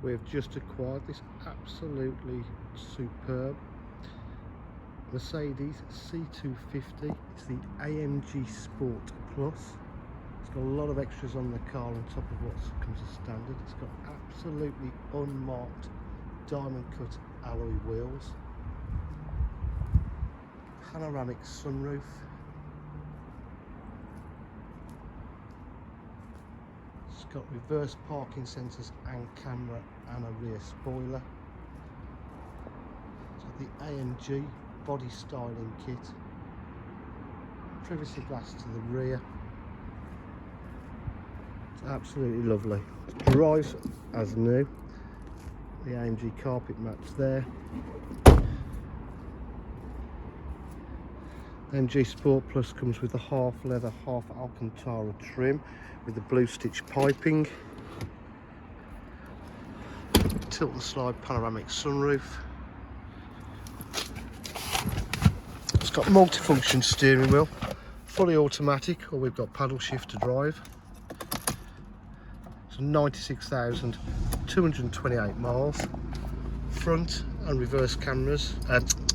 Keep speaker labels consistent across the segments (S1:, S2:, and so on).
S1: We've just acquired this absolutely superb Mercedes C250. It's the AMG Sport Plus. It's got a lot of extras on the car on top of what comes as standard. It's got absolutely unmarked diamond cut alloy wheels, panoramic sunroof, it's got reverse parking sensors and camera and a rear spoiler. It's got the AMG body styling kit, privacy glass to the rear. It's absolutely lovely. It drives as new. The AMG carpet mats there. AMG Sport Plus comes with the half leather, half Alcantara trim with the blue stitch piping. Tilt and slide panoramic sunroof. It's got multifunction steering wheel, fully automatic, or we've got paddle shift to drive. It's 96,228 miles. Front and reverse cameras,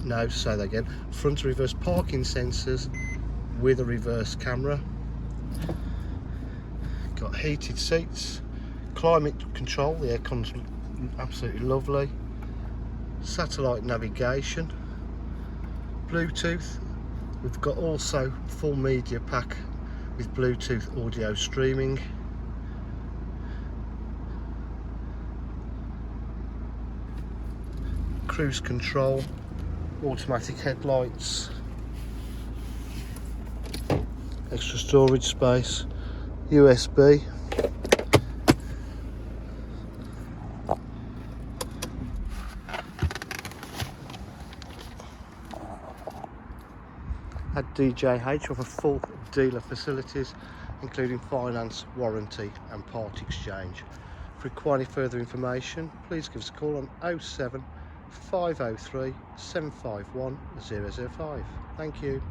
S1: no, say that again. Front and reverse parking sensors with a reverse camera. Got heated seats, climate control, the aircon's absolutely lovely. Satellite navigation, Bluetooth. We've got also full media pack with Bluetooth audio streaming. Cruise control, automatic headlights, extra storage space, USB, at DJH offer full dealer facilities including finance, warranty and part exchange. For any further information, please give us a call on 07 503 751 005. Thank you.